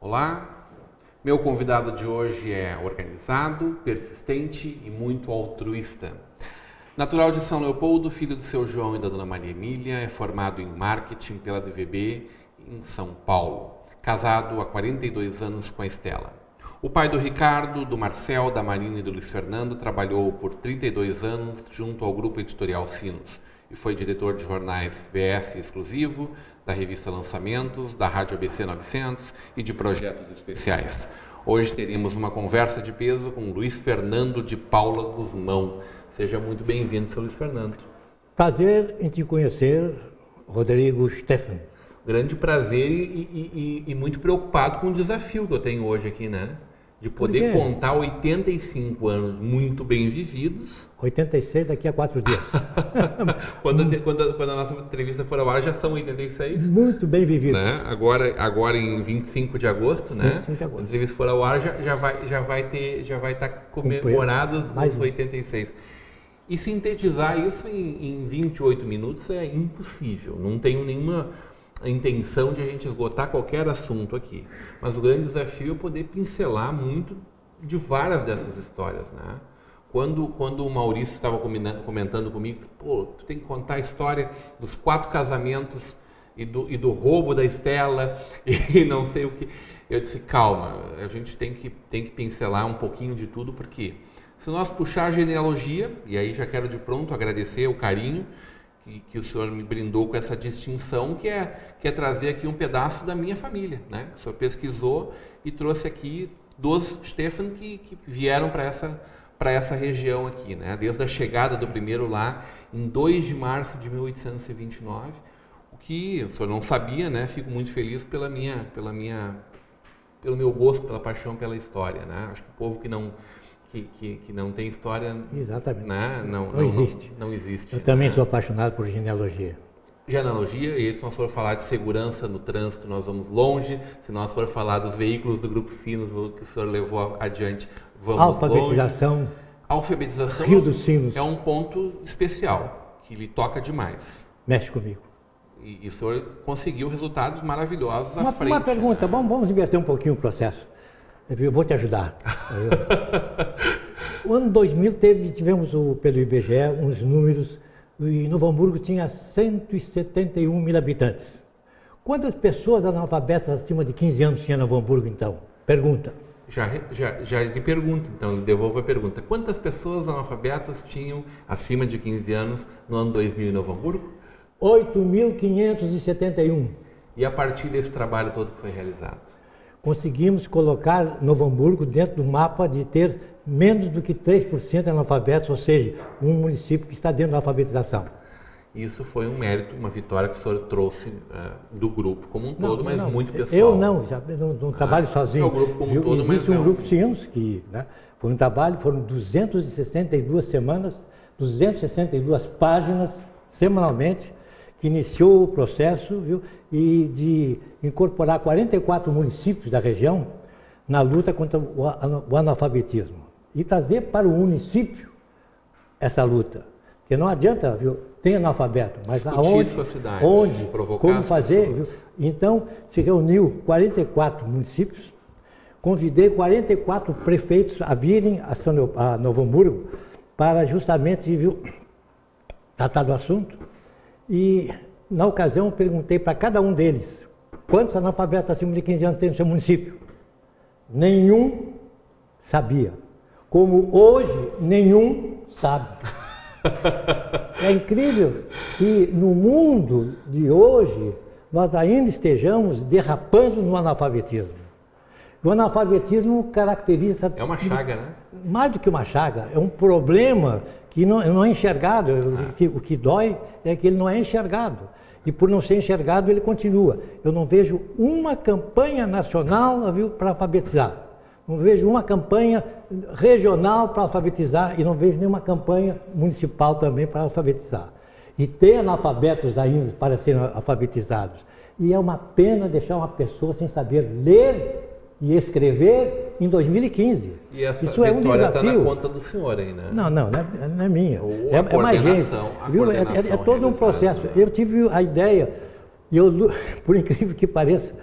Olá, meu convidado de hoje é organizado, persistente e muito altruísta. Natural de São Leopoldo, filho do seu João e da dona Maria Emília, é formado em marketing pela DVB em São Paulo. Casado há 42 anos com a Estela. O pai do Ricardo, do Marcel, da Marina e do Luiz Fernando trabalhou por 32 anos junto ao Grupo Editorial Sinos e foi diretor de jornais VS Exclusivo, da revista Lançamentos, da Rádio ABC 900 e de projetos especiais. Hoje teremos uma conversa de peso com Luiz Fernando de Paula Guzmão. Seja muito bem-vindo, seu Luiz Fernando. Prazer em te conhecer, Rodrigo Stefan. Grande prazer e muito preocupado com o desafio que eu tenho hoje aqui, né? De poder contar 85 anos muito bem vividos. 86 daqui a 4 dias. quando a nossa entrevista for ao ar já são 86. Muito bem vividos. Né? Agora em 25 de agosto, né? 25 de agosto. Quando a entrevista for ao ar já vai estar comemorados os 86. E sintetizar isso em 28 minutos é impossível. Não tenho nenhuma intenção de a gente esgotar qualquer assunto aqui. Mas o grande desafio é poder pincelar muito de várias dessas histórias, né? Quando o Maurício estava comentando comigo, pô, tu tem que contar a história dos 4 casamentos e do roubo da Estela e não sei o que. Eu disse, calma, a gente tem que pincelar um pouquinho de tudo, porque se nós puxar a genealogia, e aí já quero de pronto agradecer o carinho que o senhor me brindou com essa distinção, que é trazer aqui um pedaço da minha família, né? O senhor pesquisou e trouxe aqui dos Stefan que vieram para essa região aqui, né? Desde a chegada do primeiro lá, em 2 de março de 1829, o que o senhor não sabia, né? Fico muito feliz pelo meu gosto, pela paixão pela história, né? Acho que o povo que não tem história, exatamente, né? Não existe. Eu também sou apaixonado por genealogia. Genealogia, e se nós for falar de segurança no trânsito, nós vamos longe. Se nós for falar dos veículos do Grupo Sinos, o que o senhor levou adiante, vamos Alfabetização. longe. Alfabetização Rio dos Sinos. É um ponto especial, que lhe toca demais. Mexe comigo. E o senhor conseguiu resultados maravilhosos à frente. Uma pergunta, né? vamos inverter um pouquinho o processo. Eu vou te ajudar. O ano 2000 tivemos pelo IBGE uns números, e Novo Hamburgo tinha 171 mil habitantes. Quantas pessoas analfabetas acima de 15 anos tinha Novo Hamburgo, então? Pergunta. Já lhe pergunto, então, lhe devolvo a pergunta. Quantas pessoas analfabetas tinham acima de 15 anos no ano 2000 em Novo Hamburgo? 8.571. E a partir desse trabalho todo que foi realizado? Conseguimos colocar Novo Hamburgo dentro do mapa de ter menos do que 3% de analfabetos, ou seja, um município que está dentro da alfabetização. Isso foi um mérito, uma vitória que o senhor trouxe do grupo como um todo, mas muito pessoal. Eu não trabalho sozinho. É o grupo como um todo, existe um grupo Sinos que, né, foi um trabalho, foram 262 semanas, 262 páginas semanalmente, que iniciou o processo, viu, e de incorporar 44 municípios da região na luta contra o analfabetismo. E trazer para o município essa luta. Porque não adianta, viu, tem analfabeto, mas aonde, como fazer, viu? Então, se reuniu 44 municípios, convidei 44 prefeitos a virem a Novo Hamburgo para justamente, viu, tratar do assunto. E, na ocasião, perguntei para cada um deles, quantos analfabetos acima de 15 anos tem no seu município? Nenhum sabia. Como hoje, nenhum sabe. É incrível que no mundo de hoje, nós ainda estejamos derrapando no analfabetismo. O analfabetismo caracteriza... É uma chaga, né? Mais do que uma chaga, é um problema que não é enxergado. O que dói é que ele não é enxergado. E por não ser enxergado, ele continua. Eu não vejo uma campanha nacional, viu, para alfabetizar. Não vejo uma campanha regional para alfabetizar e não vejo nenhuma campanha municipal também para alfabetizar. E tem analfabetos ainda para serem alfabetizados. E é uma pena deixar uma pessoa sem saber ler e escrever em 2015. E essa Isso é um desafio. Está na conta do senhor aí, né? Não é minha. É mais gente. Viu? É todo um processo. Né? Eu tive a ideia, e eu, por incrível que pareça,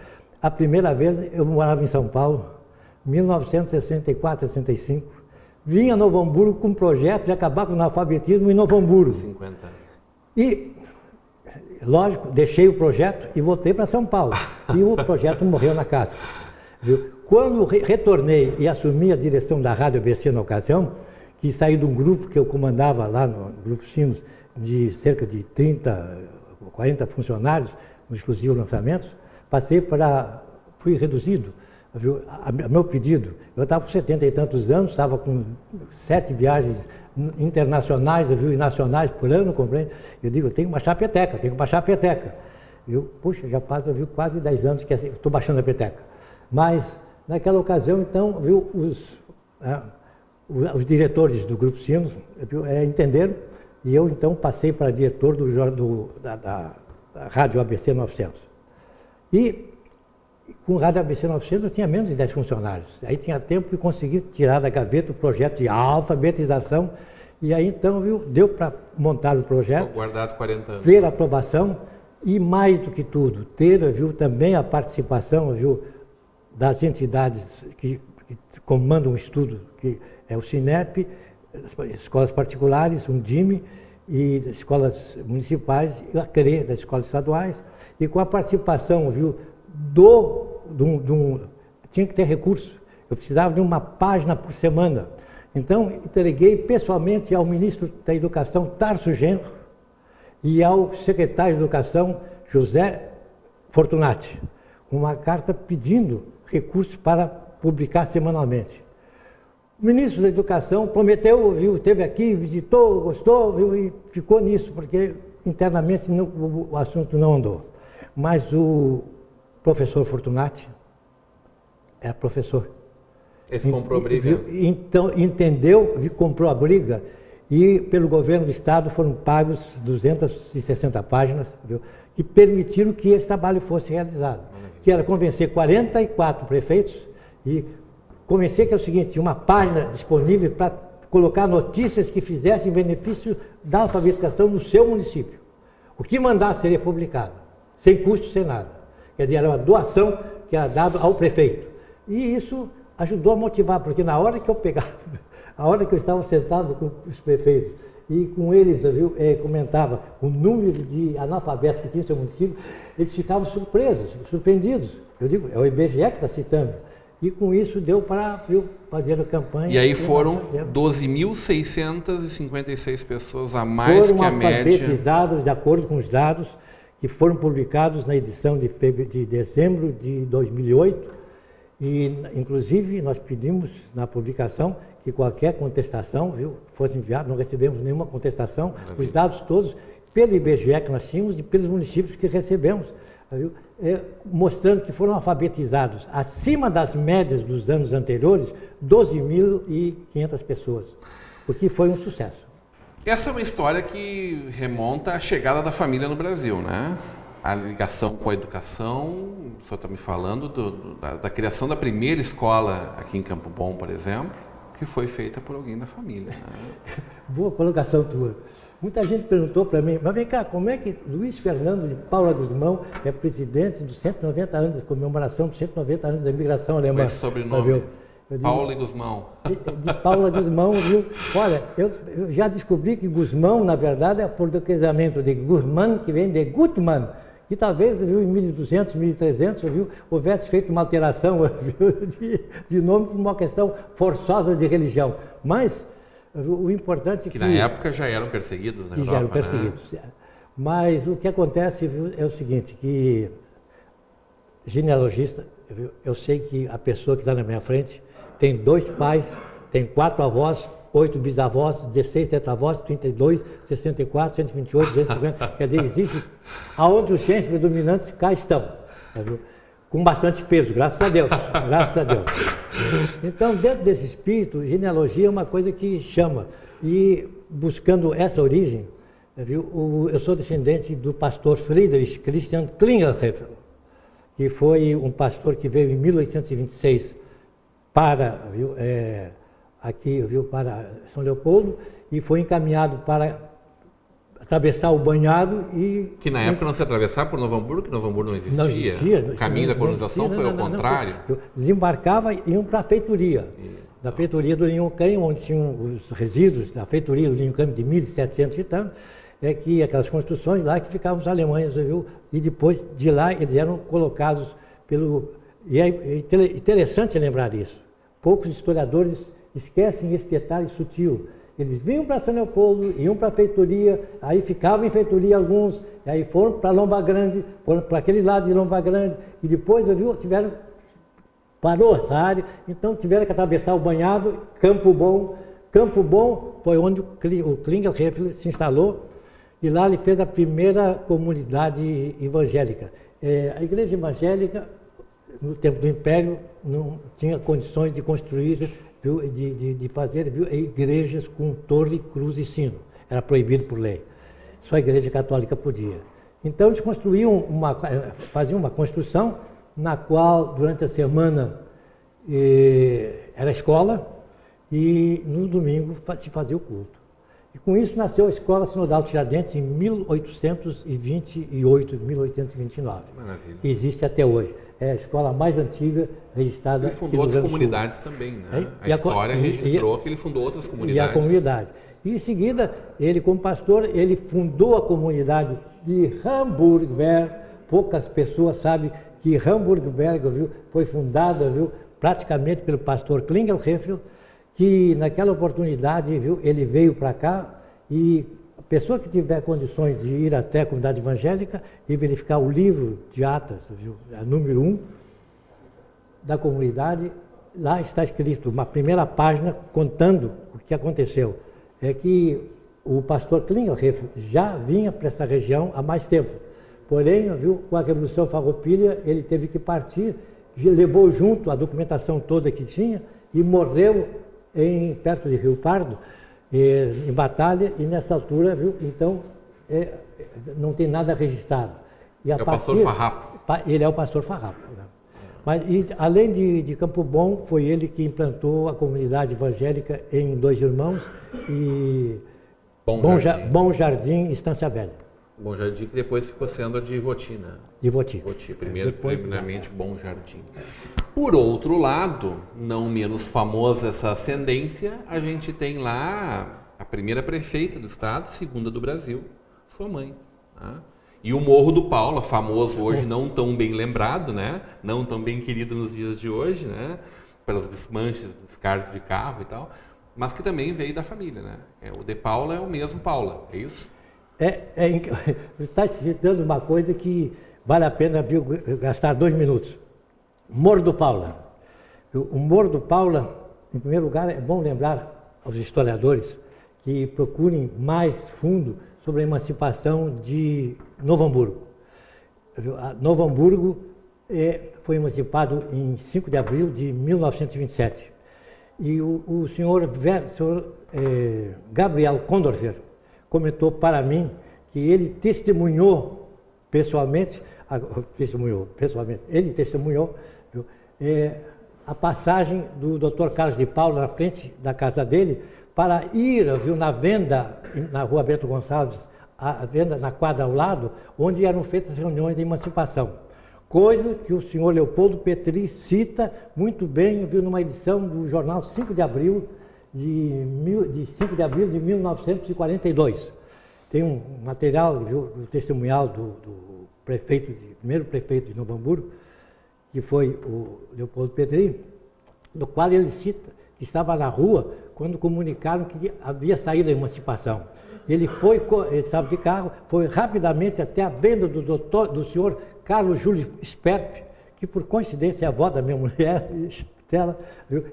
a primeira vez eu morava em São Paulo, 1964, 65, vim a Novo Hamburgo com um projeto de acabar com o analfabetismo em Novo Hamburgo. 50 anos. E, lógico, deixei o projeto e voltei para São Paulo. E o projeto morreu na casca. Viu? Quando retornei e assumi a direção da Rádio ABC na ocasião, que saí de um grupo que eu comandava lá no Grupo Sinos, de cerca de 30, 40 funcionários, no exclusivo lançamentos, fui reduzido. Viu? A meu pedido, eu estava com 70 e tantos anos, estava com 7 viagens internacionais, viu, e nacionais por ano, compreende? Eu digo, eu tenho que baixar a peteca, Puxa, já faz, quase 10 anos que estou baixando a peteca. Mas, naquela ocasião, então, viu, os diretores do Grupo Sinos entenderam, e eu, então, passei para diretor da Rádio ABC 900. E, com o Rádio ABC 900, eu tinha menos de 10 funcionários. Aí tinha tempo de conseguir tirar da gaveta o projeto de alfabetização. E aí, então, viu, deu para montar o projeto. Guardado 40 anos. Ter a aprovação e, mais do que tudo, ter, viu, também a participação, viu, das entidades que comandam o estudo, que é o Cinep, escolas particulares, um DIME, e escolas municipais, e a CRE, das escolas estaduais, e com a participação, viu, tinha que ter recurso. Eu precisava de uma página por semana. Então, entreguei pessoalmente ao ministro da Educação, Tarso Genro, e ao secretário de Educação, José Fortunati, uma carta pedindo recursos para publicar semanalmente. O ministro da Educação prometeu, viu, esteve aqui, visitou, gostou, viu, e ficou nisso, porque internamente o assunto não andou. Mas o professor Fortunati era professor. Esse comprou a briga? Então, entendeu, comprou a briga, e pelo governo do Estado foram pagos 260 páginas, viu, que permitiram que esse trabalho fosse realizado. Que era convencer 44 prefeitos e convencer que é o seguinte, uma página disponível para colocar notícias que fizessem benefício da alfabetização no seu município. O que mandasse seria publicado, sem custo, sem nada. Quer dizer, era uma doação que era dada ao prefeito. E isso ajudou a motivar, porque na hora que eu estava sentado com os prefeitos e com eles, viu, comentava o número de analfabetos que tinha no seu município, eles ficavam surpreendidos. Eu digo, é o IBGE que está citando. E com isso deu para, viu, fazer a campanha. E aí foram 12.656 pessoas a mais que a média. Foram alfabetizados, de acordo com os dados que foram publicados na edição de dezembro de 2008. E, inclusive, nós pedimos na publicação que qualquer contestação, viu, fosse enviada, não recebemos nenhuma contestação, os dados todos, pelo IBGE que nós tínhamos e pelos municípios que recebemos, viu, mostrando que foram alfabetizados acima das médias dos anos anteriores, 12.500 pessoas, o que foi um sucesso. Essa é uma história que remonta à chegada da família no Brasil, né? A ligação com a educação, o senhor está me falando da criação da primeira escola aqui em Campo Bom, por exemplo, que foi feita por alguém da família. Né? Boa colocação tua. Muita gente perguntou para mim, mas vem cá, como é que Luiz Fernando de Paula Guzmão é presidente dos 190 anos, de comemoração dos 190 anos da imigração alemã? Qual é o sobrenome? Paula Guzmão. De Paula Guzmão, viu? Olha, eu já descobri que Guzmão, na verdade, é o portuguesamento de Guzmán, que vem de Gutmann, que talvez, viu, em 1200, 1300, viu, houvesse feito uma alteração, viu, de nome por uma questão forçosa de religião. Mas o importante é que... na época já eram perseguidos na Europa, já eram perseguidos. Né? Mas o que acontece, viu, é o seguinte, que genealogista, viu, eu sei que a pessoa que está na minha frente tem 2 pais, tem 4 avós, 8 bisavós, 16 tetravós, 32, 64, 128, 250, quer dizer, existe aonde os genes predominantes cá estão. Viu? com bastante peso, graças a Deus, graças a Deus. Então, dentro desse espírito, genealogia é uma coisa que chama. E buscando essa origem, viu, eu sou descendente do pastor Friedrich Christian Klingelheffel, que foi um pastor que veio em 1826 para, viu, aqui, viu, para São Leopoldo, e foi encaminhado para atravessar o banhado e... Que na época não se atravessava por Novo Hamburgo, que Novo Hamburgo não existia. Não existia. O caminho da colonização foi ao contrário. Desembarcava e iam para a feitoria. Da feitoria do Linhocães, onde tinham os resíduos da feitoria do Linhocães de 1700 e tanto, que aquelas construções lá que ficavam os alemães, viu? E depois de lá eles eram colocados pelo... E é interessante lembrar isso. Poucos historiadores esquecem esse detalhe sutil. Eles vinham para São Leopoldo, iam para a feitoria, aí ficavam em feitoria alguns, e aí foram para Lomba Grande, foram para aquele lado de Lomba Grande, e depois, viu, parou essa área, então tiveram que atravessar o banhado, Campo Bom. Campo Bom foi onde o Klingelheffel se instalou, e lá ele fez a primeira comunidade evangélica. A igreja evangélica, no tempo do Império, não tinha condições de construir, viu, de fazer, viu, igrejas com torre, cruz e sino. Era proibido por lei. Só a igreja católica podia. Então eles faziam uma construção na qual, durante a semana, era escola e no domingo se fazia o culto. E com isso nasceu a Escola Sinodal Tiradentes em 1828, 1829. Maravilha. Que existe até hoje. É a escola mais antiga registrada. Ele fundou outras comunidades também, né? A história registrou que ele fundou outras comunidades. E a comunidade. E em seguida, ele como pastor, ele fundou a comunidade de Hamburgberg. Poucas pessoas sabem que Hamburgberg, viu, foi fundada, viu, praticamente pelo pastor Klingelheffel, que naquela oportunidade, viu, ele veio para cá e a pessoa que tiver condições de ir até a comunidade evangélica e verificar o livro de Atas, viu, número 1 da comunidade, lá está escrito uma primeira página contando o que aconteceu. É que o pastor Klingelheffel já vinha para essa região há mais tempo. Porém, viu, com a Revolução Farroupilha, ele teve que partir, levou junto a documentação toda que tinha e morreu perto de Rio Pardo, em batalha, e nessa altura, viu, então, não tem nada registrado. E o pastor Farrapo. Ele é o pastor Farrapo. Né? Mas, além de Campo Bom, foi ele que implantou a comunidade evangélica em Dois Irmãos e Bom Jardim e Estância Velha. Bom Jardim, que depois ficou sendo a de Ivoti, né? Ivoti. Primeiramente, Bom Jardim. Por outro lado, não menos famosa essa ascendência, a gente tem lá a primeira prefeita do estado, segunda do Brasil, sua mãe. Tá? E o Morro do Paula, famoso hoje, não tão bem lembrado, né? Não tão bem querido nos dias de hoje, né? Pelas desmanches, descartes de carro e tal, mas que também veio da família, né? O de Paula é o mesmo Paula, é isso? Você está citando uma coisa que vale a pena, viu, gastar 2 minutos. Morro do Paula. O Morro do Paula, em primeiro lugar, é bom lembrar aos historiadores que procurem mais fundo sobre a emancipação de Novo Hamburgo. Novo Hamburgo foi emancipado em 5 de abril de 1927. E o senhor Gabriel Condorfer comentou para mim que ele testemunhou pessoalmente, ele testemunhou a passagem do Dr. Carlos de Paula na frente da casa dele para ir, viu, na venda na rua Bento Gonçalves, a venda na quadra ao lado, onde eram feitas reuniões de emancipação. Coisa que o senhor Leopoldo Petri cita muito bem, viu, numa edição do jornal 5 de abril de 1942. Tem um material, viu, do testemunhal do primeiro prefeito de Novo Hamburgo, que foi o Leopoldo Petri, no qual ele cita que estava na rua quando comunicaram que havia saído a emancipação. Ele estava de carro, foi rapidamente até a venda do senhor Carlos Júlio Sperp, que por coincidência é a avó da minha mulher, Estela,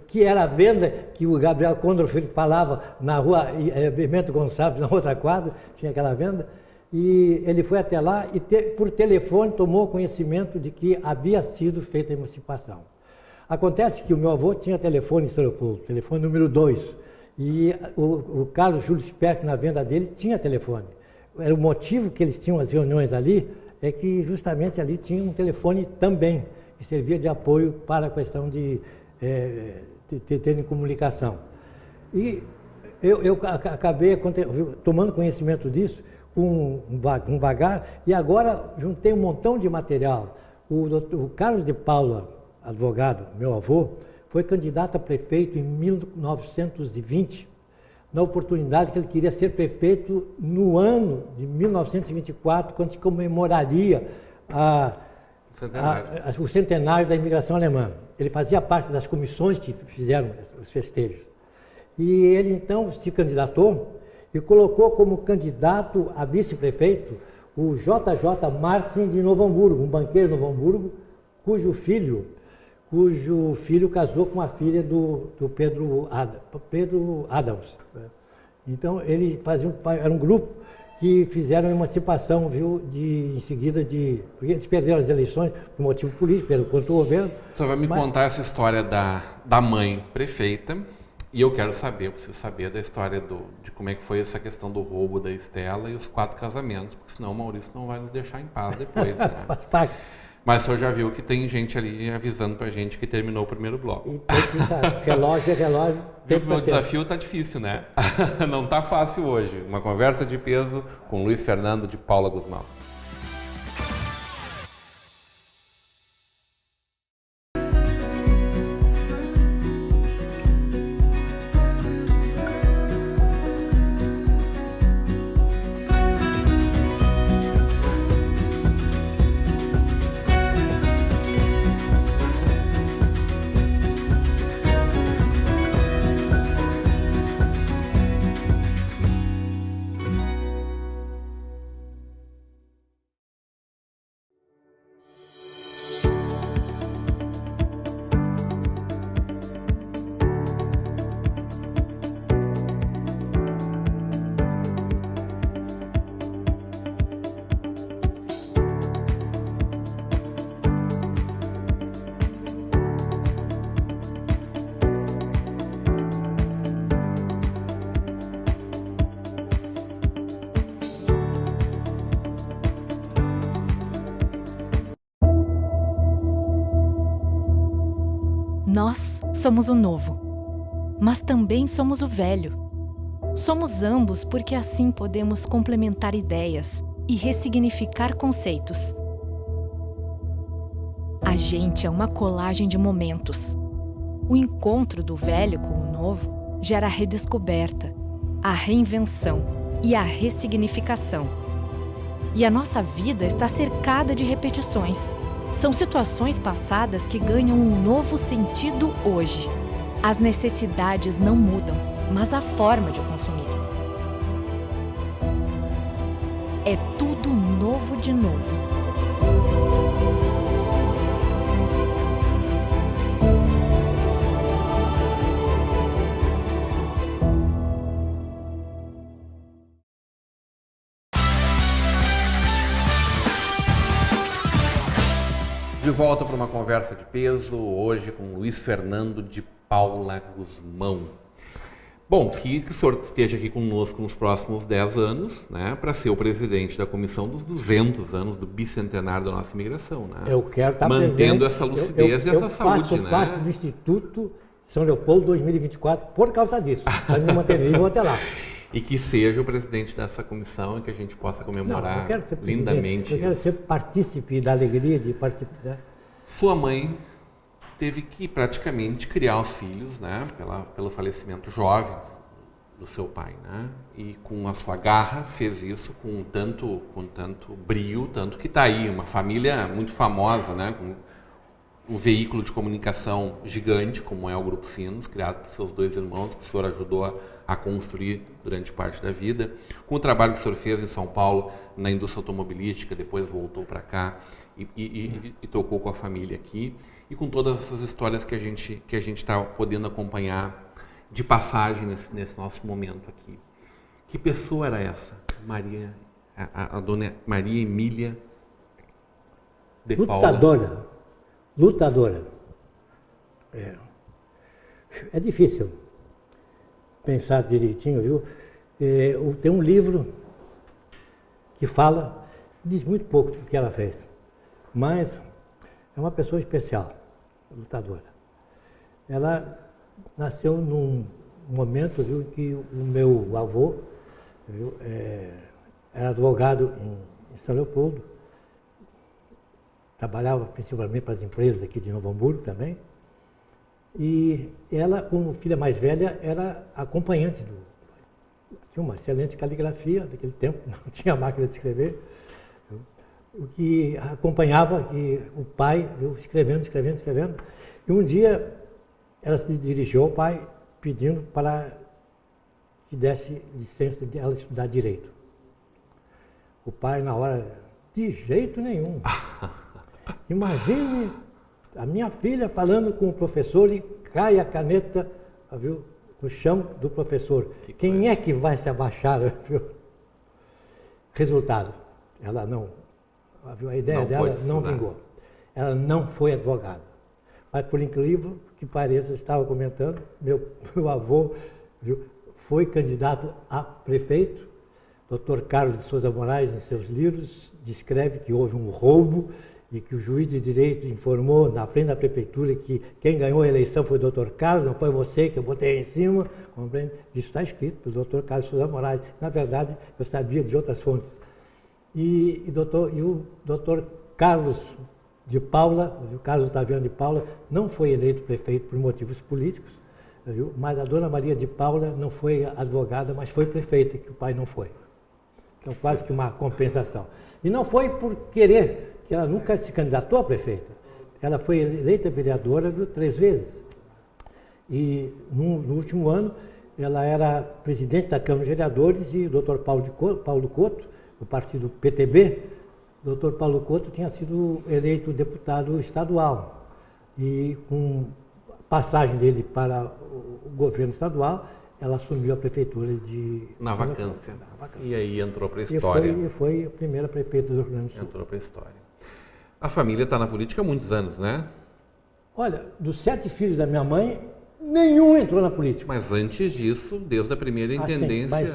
que era a venda que o Gabriel Condorfer falava na rua Bento Gonçalves, na outra quadra, tinha aquela venda. e ele foi até lá e por telefone tomou conhecimento de que havia sido feita a emancipação. Acontece que o meu avô tinha telefone em São Leopoldo, telefone número 2, e o Carlos Júlio Sperck, na venda dele, tinha telefone. Era o motivo que eles tinham as reuniões ali, é que justamente ali tinha um telefone também, que servia de apoio para a questão de terem comunicação. E eu acabei tomando conhecimento disso com um vagar, e agora juntei um montão de material. O Carlos de Paula, advogado, meu avô, foi candidato a prefeito em 1920, na oportunidade que ele queria ser prefeito no ano de 1924, quando se comemoraria o centenário da imigração alemã. Ele fazia parte das comissões que fizeram os festejos. E ele, então, se candidatou e colocou como candidato a vice-prefeito o JJ Martin de Novo Hamburgo, um banqueiro de Novo Hamburgo, cujo filho casou com a filha do Pedro Adams. Então, era um grupo que fizeram a emancipação, viu, em seguida porque eles perderam as eleições por motivo político, contra o governo. Você vai me contar essa história da mãe prefeita, e eu preciso saber da história de como é que foi essa questão do roubo da Estela e os 4 casamentos, porque senão o Maurício não vai nos deixar em paz depois, né? Mas o senhor já viu que tem gente ali avisando pra gente que terminou o primeiro bloco. E tem que saber, relógio. O meu desafio tá difícil, né? Não tá fácil hoje. Uma conversa de peso com Luiz Fernando de Paula Guzmão. Nós somos o novo, mas também somos o velho. Somos ambos porque assim podemos complementar ideias e ressignificar conceitos. A gente é uma colagem de momentos. O encontro do velho com o novo gera a redescoberta, a reinvenção e a ressignificação. E a nossa vida está cercada de repetições. São situações passadas que ganham um novo sentido hoje. As necessidades não mudam, mas a forma de consumir. É tudo novo de novo. De volta para uma conversa de peso, hoje com Luiz Fernando de Paula Guzmão. Bom, que o senhor esteja aqui conosco nos próximos 10 anos, né, para ser o presidente da comissão dos 200 anos do bicentenário da nossa imigração, né? Eu quero estar mantendo presente, essa lucidez e essa saúde, né? Eu faço parte do Instituto São Leopoldo 2024 por causa disso, para me manter vivo até lá. E que seja o presidente dessa comissão e que a gente possa comemorar lindamente isso. Eu quero ser partícipe da alegria de participar. Sua mãe teve que praticamente criar os filhos, né, pelo falecimento jovem do seu pai, né? E com a sua garra fez isso com tanto brio, tanto que está aí uma família muito famosa, né, com um veículo de comunicação gigante, como é o Grupo Sinos, criado por seus 2 irmãos, que o senhor ajudou a construir durante parte da vida, com o trabalho que o senhor fez em São Paulo, na indústria automobilística, depois voltou para cá e tocou com a família aqui, e com todas essas histórias que a gente está podendo acompanhar de passagem nesse nosso momento aqui. Que pessoa era essa, Maria a dona Maria Emília de Paula. Lutadora. É difícil pensar direitinho, viu? Tem um livro que diz muito pouco do que ela fez, mas é uma pessoa especial, lutadora. Ela nasceu num momento, viu, que o meu avô, viu, era advogado em São Leopoldo, trabalhava principalmente para as empresas aqui de Novo Hamburgo também, e ela, como filha mais velha, era acompanhante do pai. Tinha uma excelente caligrafia naquele tempo, não tinha máquina de escrever, o que acompanhava o pai, viu, escrevendo. E um dia ela se dirigiu ao pai pedindo para que desse licença de ela estudar direito. O pai, na hora, de jeito nenhum. Imagine a minha filha falando com o professor e cai a caneta, viu, no chão do professor. Quem é que vai se abaixar? Viu? Resultado, ela não, viu, a ideia dela não vingou. Ela não foi advogada. Mas, por incrível que pareça, estava comentando, meu avô, viu, foi candidato a prefeito. Dr. Carlos de Souza Moraes, em seus livros, descreve que houve um roubo e que o juiz de direito informou na frente da prefeitura que quem ganhou a eleição foi o Dr. Carlos, não foi você que eu botei em cima. Compreende? Isso está escrito pelo Dr. Carlos de Souza Moraes. Na verdade, eu sabia de outras fontes. E o Dr. Carlos de Paula, o Carlos Otaviano de Paula, não foi eleito prefeito por motivos políticos, viu? Mas a dona Maria de Paula não foi advogada, mas foi prefeita, que o pai não foi. Então, quase que uma compensação. E não foi por querer, que ela nunca se candidatou a prefeita. Ela foi eleita vereadora, viu, 3 vezes. E no último ano, ela era presidente da Câmara de Vereadores e o doutor Paulo Couto, do partido PTB, o doutor Paulo Couto tinha sido eleito deputado estadual. E com a passagem dele para o governo estadual, ela assumiu a prefeitura de... Na vacância. E aí entrou para a história. E foi a primeira prefeita do Rio Grande do Sul. Entrou para a história. A família está na política há muitos anos, né? Olha, dos 7 filhos da minha mãe, nenhum entrou na política. Mas antes disso, desde a primeira intendência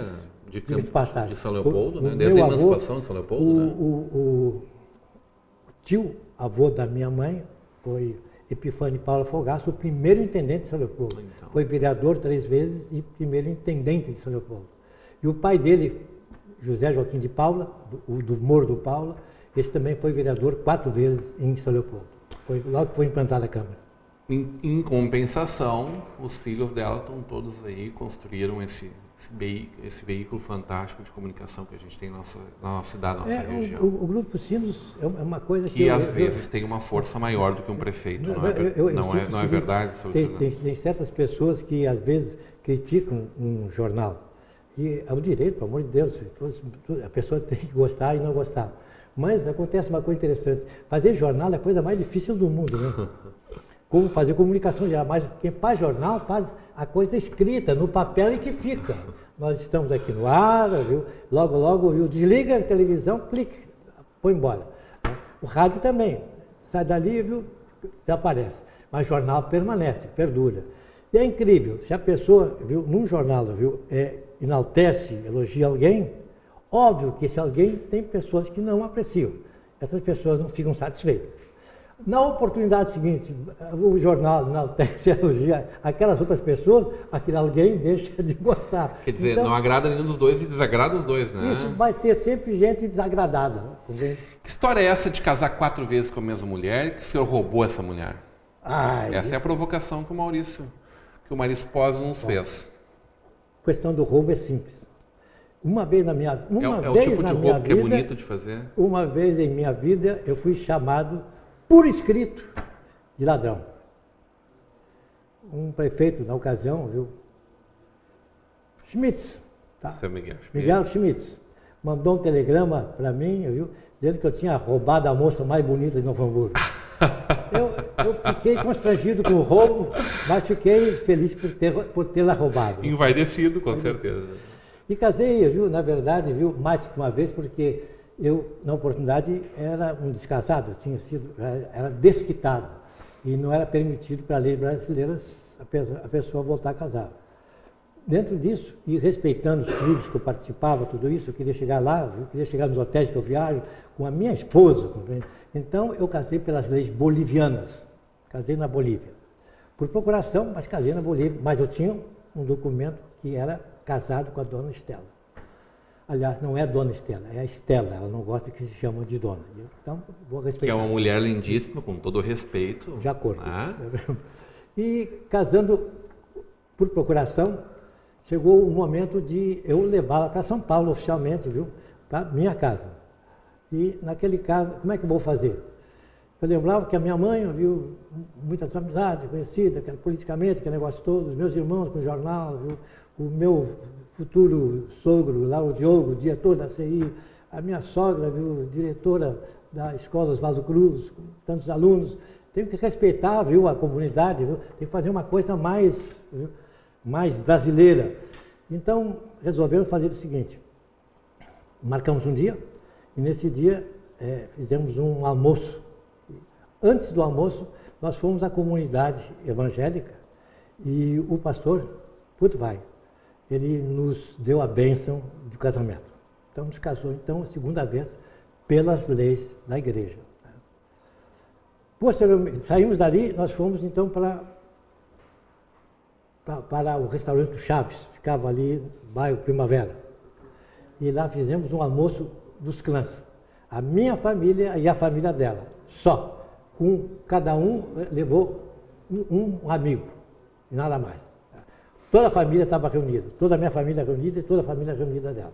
de São Leopoldo, né? Desde a emancipação de São Leopoldo, o tio avô da minha mãe foi Epifânio Paula Fogaça, o primeiro intendente de São Leopoldo. Então. Foi vereador 3 vezes e primeiro intendente de São Leopoldo. E o pai dele, José Joaquim de Paula, do Morro do Paula, esse também foi vereador 4 vezes em São Leopoldo. Foi logo que foi implantada a Câmara. Em compensação, os filhos dela estão todos aí, construíram esse veículo fantástico de comunicação que a gente tem na nossa cidade, na nossa região. O Grupo Sinos é uma coisa que às vezes tem uma força maior do que um prefeito, não é verdade? Tem certas pessoas que às vezes criticam um jornal. E é o direito, pelo amor de Deus, a pessoa tem que gostar e não gostar. Mas acontece uma coisa interessante. Fazer jornal é a coisa mais difícil do mundo, né? Como fazer comunicação geral, mas quem faz jornal faz a coisa escrita, no papel e que fica. Nós estamos aqui no ar, viu? Logo, viu? Desliga a televisão, clique, põe embora. O rádio também, sai dali, viu? Desaparece. Mas jornal permanece, perdura. E é incrível, se a pessoa, viu, num jornal, viu, enaltece, elogia alguém, óbvio que esse alguém tem pessoas que não apreciam. Essas pessoas não ficam satisfeitas. Na oportunidade seguinte, o jornal enaltece, elogia aquelas outras pessoas, aquele alguém deixa de gostar. Quer dizer, então, não agrada nenhum dos dois e desagrada os dois, né? Isso vai ter sempre gente desagradada. Né? Que história é essa de casar 4 vezes com a mesma mulher? Que o senhor roubou essa mulher? Essa é a provocação que o Maurício Pós nos fez. A questão do roubo é simples. Uma vez na minha vida... É o tipo de roubo que é bonito de fazer? Uma vez em minha vida, eu fui chamado por escrito de ladrão. Um prefeito, na ocasião, viu? Schmitz. Tá? Seu Miguel Schmitz. Miguel Schmitz. Mandou um telegrama para mim, viu? Dizendo que eu tinha roubado a moça mais bonita de Novo Hamburgo. Eu fiquei constrangido com o roubo, mas fiquei feliz por tê-la roubado. Envaidecido, com certeza. E casei, viu, na verdade, viu, mais que uma vez, porque eu, na oportunidade, era um descasado, era desquitado. E não era permitido para a lei brasileira a pessoa voltar a casar. Dentro disso, e respeitando os clubes que eu participava, tudo isso, eu queria chegar lá, eu queria chegar nos hotéis que eu viajo, com a minha esposa. Então, eu casei pelas leis bolivianas. Casei na Bolívia. Por procuração, mas casei na Bolívia. Mas eu tinha um documento que era casado com a dona Estela. Aliás, não é a dona Estela, é a Estela. Ela não gosta que se chama de dona. Então, vou respeitar. Que é uma mulher lindíssima, com todo o respeito. De acordo. E casando por procuração, chegou o momento de eu levá-la para São Paulo oficialmente, viu? Para minha casa. E naquele caso, como é que eu vou fazer? Eu lembrava que a minha mãe, viu, muitas amizades conhecidas, politicamente, aquele negócio todo, os meus irmãos com o jornal, viu? O meu futuro sogro, lá o Diogo, diretor da CI, a minha sogra, viu, diretora da Escola Oswaldo Cruz, com tantos alunos. Tenho que respeitar, viu, a comunidade, viu? Tem que fazer uma coisa mais, viu, mais brasileira. Então, resolvemos fazer o seguinte, marcamos um dia, e nesse dia fizemos um almoço. Antes do almoço, nós fomos à comunidade evangélica e o pastor Putvai, ele nos deu a bênção do casamento. Então, nos casou, então, a segunda vez, pelas leis da igreja. Posteriormente, saímos dali, nós fomos, então, para o restaurante Chaves, ficava ali no bairro Primavera. E lá fizemos um almoço dos clãs. A minha família e a família dela, só. Cada um levou um amigo, e nada mais. Toda a família estava reunida, toda a minha família reunida e toda a família reunida dela.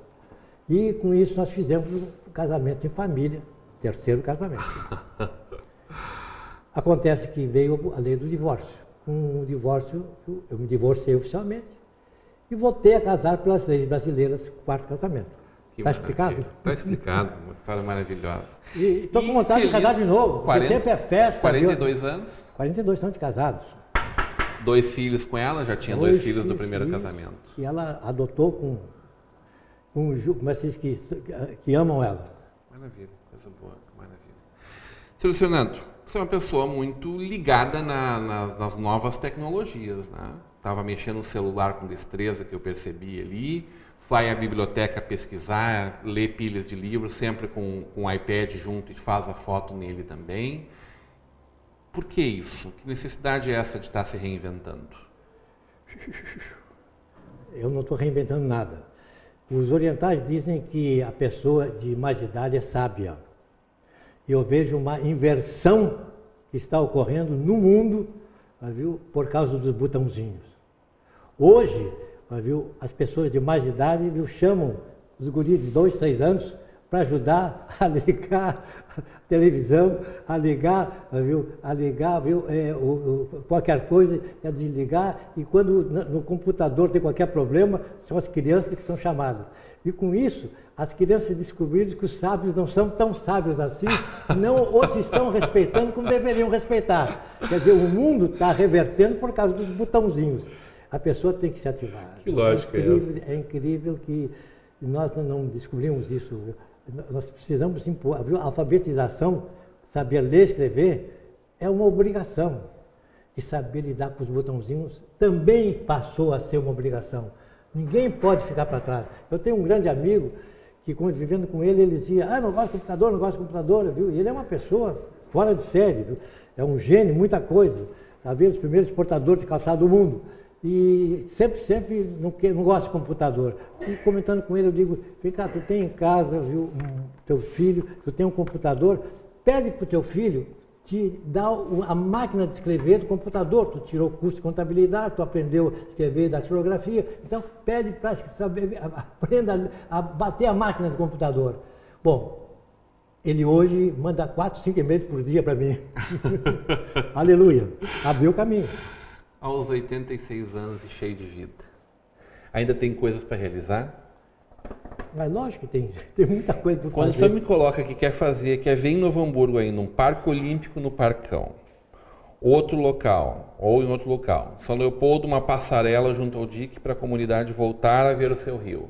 E com isso nós fizemos um casamento em família, terceiro casamento. Acontece que veio a lei do divórcio. Com o divórcio, eu me divorciei oficialmente e voltei a casar pelas leis brasileiras, quarto casamento. Está explicado? Está explicado, uma história maravilhosa. E estou com vontade de casar de novo, porque sempre é festa. 42 anos? 42 anos de casados. 2 filhos com ela, já tinha 2 filhos do primeiro casamento. E ela adotou com como é que se diz, que amam ela. Maravilha, coisa boa, maravilha. Seu Fernando, você é uma pessoa muito ligada nas novas tecnologias, né? Estava mexendo no celular com destreza, que eu percebi ali. Vai à biblioteca pesquisar, lê pilhas de livros, sempre com o iPad junto e faz a foto nele também. Por que isso? Que necessidade é essa de estar se reinventando? Eu não estou reinventando nada. Os orientais dizem que a pessoa de mais idade é sábia. Eu vejo uma inversão que está ocorrendo no mundo, viu, por causa dos botãozinhos. Hoje, viu, as pessoas de mais idade, viu, chamam os guris de 2, 3 anos para ajudar a ligar a televisão, a ligar, viu, qualquer coisa, a desligar, e quando no computador tem qualquer problema, são as crianças que são chamadas. E com isso, as crianças descobriram que os sábios não são tão sábios assim, não os estão respeitando como deveriam respeitar. Quer dizer, o mundo está revertendo por causa dos botãozinhos. A pessoa tem que se ativar. Que lógica é essa? É incrível que nós não descobrimos isso. Nós precisamos impor. A alfabetização, saber ler e escrever, é uma obrigação. E saber lidar com os botãozinhos também passou a ser uma obrigação. Ninguém pode ficar para trás. Eu tenho um grande amigo que, convivendo com ele, ele dizia, não gosto de computador, não gosto de computador, viu? E ele é uma pessoa fora de série, viu? É um gênio, muita coisa. Talvez os primeiros exportadores de calçado do mundo. E sempre não gosto de computador. E comentando com ele, eu digo, vem cá, tu tem em casa, viu, teu filho, tu tem um computador, pede para o teu filho te dar a máquina de escrever do computador. Tu tirou o curso de contabilidade, tu aprendeu a escrever da xilografia, então pede para saber, aprenda a bater a máquina do computador. Bom, ele hoje manda 4, 5 e-mails por dia para mim. Aleluia, abriu o caminho. Aos 86 anos e cheio de vida. Ainda tem coisas para realizar? Mas lógico que tem muita coisa para fazer. Quando você me coloca que quer ver em Novo Hamburgo aí, num Parque Olímpico no Parcão, ou em outro local, São Leopoldo, uma passarela junto ao dique para a comunidade voltar a ver o seu rio.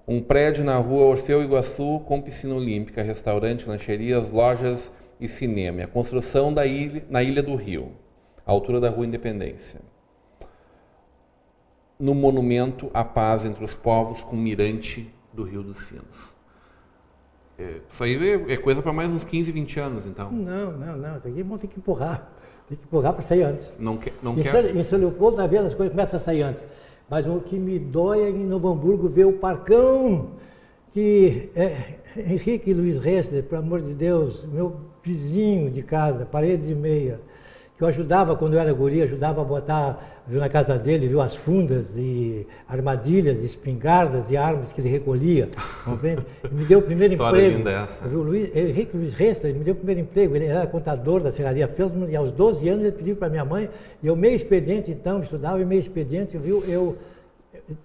Um prédio na rua Orfeu Iguaçu com piscina olímpica, restaurante, lancherias, lojas e cinema. A construção na Ilha do Rio, à altura da Rua Independência. No monumento à paz entre os povos com mirante do Rio dos Sinos. Isso aí é coisa para mais uns 15, 20 anos, então? Não. Aqui vão ter que empurrar. Tem que empurrar para sair antes. Em São Leopoldo, na verdade, as coisas começam a sair antes. Mas o que me dói é em Novo Hamburgo ver o parcão que Henrique Luiz Ressler, pelo amor de Deus, meu vizinho de casa, paredes e meia, que eu ajudava quando eu era guri, ajudava a botar, viu, na casa dele, viu, as fundas e armadilhas, espingardas e armas que ele recolhia, compreende? Ele me deu o primeiro emprego. Linda essa. Viu, Henrique Luiz Ressler me deu o primeiro emprego, ele era contador da Serraria Felsman, e aos 12 anos ele pediu para minha mãe, e eu meio expediente então, estudava e meio expediente, viu, eu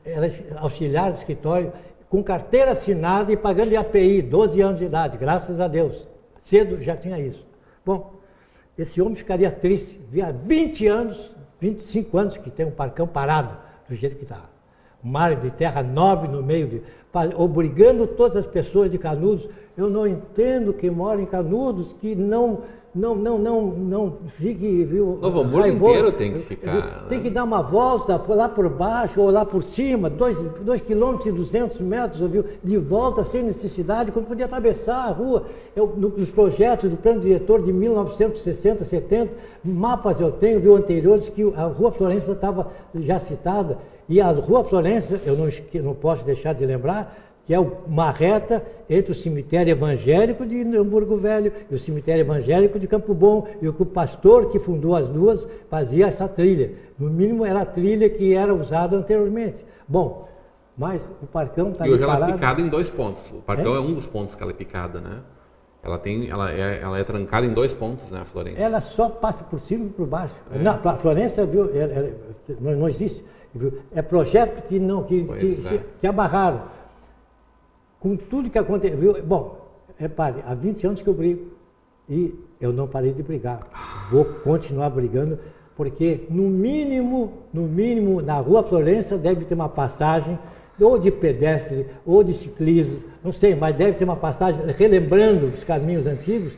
era auxiliar de escritório, com carteira assinada e pagando IAPI, 12 anos de idade, graças a Deus. Cedo já tinha isso. Bom, esse homem ficaria triste, via 20 anos, 25 anos que tem um parcão parado, do jeito que está. Um mar de terra nobre no meio, obrigando todas as pessoas de Canudos. Eu não entendo quem mora em Canudos que não fique, viu? Novo Hamburgo inteiro tem que ficar. Tem que dar uma volta, lá por baixo ou lá por cima, 2 quilômetros e 200 metros, viu? De volta, sem necessidade, quando podia atravessar a rua. Nos projetos do plano diretor de 1960, 70, mapas eu tenho, viu, anteriores, que a Rua Florença estava já citada. E a Rua Florença, eu não posso deixar de lembrar, que é uma reta entre o cemitério evangélico de Hamburgo Velho e o cemitério evangélico de Campo Bom, e o que o pastor que fundou as duas fazia essa trilha. No mínimo era a trilha que era usada anteriormente. Bom, mas o parcão está ali parado. E hoje ela é picada em 2 pontos. O parcão é um dos pontos que ela é picada, né? Ela é trancada em 2 pontos, né, a Florença? Ela só passa por cima e por baixo. Não, a Florença, viu, não existe. Viu? É projeto que abarraram. Com tudo que aconteceu. Bom, repare, há 20 anos que eu brigo e eu não parei de brigar. Vou continuar brigando, porque no mínimo, na Rua Florença deve ter uma passagem ou de pedestre ou de ciclismo, não sei, mas deve ter uma passagem relembrando os caminhos antigos.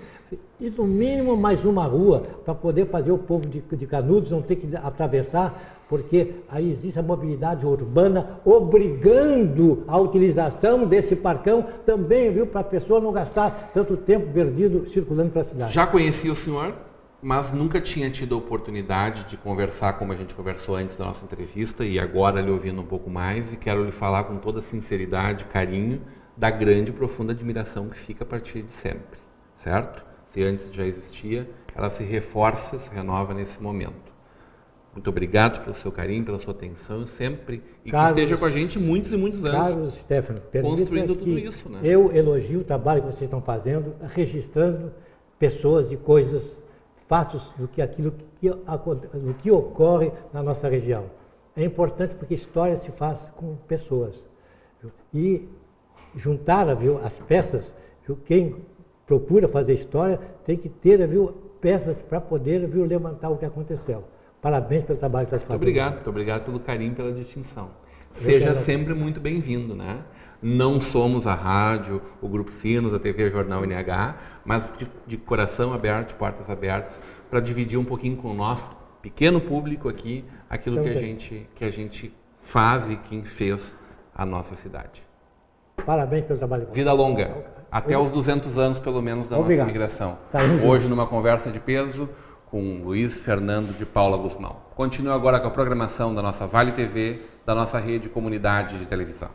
E no mínimo mais uma rua para poder fazer o povo de Canudos não ter que atravessar, porque aí existe a mobilidade urbana obrigando a utilização desse parcão também, viu, para a pessoa não gastar tanto tempo perdido circulando pela cidade. Já conheci o senhor, mas nunca tinha tido a oportunidade de conversar como a gente conversou antes da nossa entrevista, e agora lhe ouvindo um pouco mais, e quero lhe falar com toda sinceridade, carinho, da grande e profunda admiração que fica a partir de sempre, certo? Se antes já existia, ela se reforça, se renova nesse momento. Muito obrigado pelo seu carinho, pela sua atenção sempre, e Carlos, que esteja com a gente muitos e muitos anos. Carlos, Stefano, construindo tudo isso, né? Eu elogio o trabalho que vocês estão fazendo, registrando pessoas e coisas, fatos do que ocorre na nossa região. É importante porque história se faz com pessoas. Viu? E juntar, viu, as peças, viu, quem procura fazer história tem que ter, viu, peças para poder, viu, levantar o que aconteceu. Parabéns pelo trabalho que está fazendo. Muito obrigado pelo carinho, pela distinção. Seja sempre muito bem-vindo, né? Não somos a rádio, o Grupo Sinos, a TV Jornal NH, mas de coração aberto, de portas abertas, para dividir um pouquinho com o nosso pequeno público aqui, aquilo que a gente faz e quem fez a nossa cidade. Parabéns pelo trabalho. Vida longa, até os 200 anos pelo menos da nossa imigração. Hoje numa conversa de peso com Luiz Fernando de Paula Guzmão. Continue agora com a programação da nossa Vale TV, da nossa rede comunidade de televisão.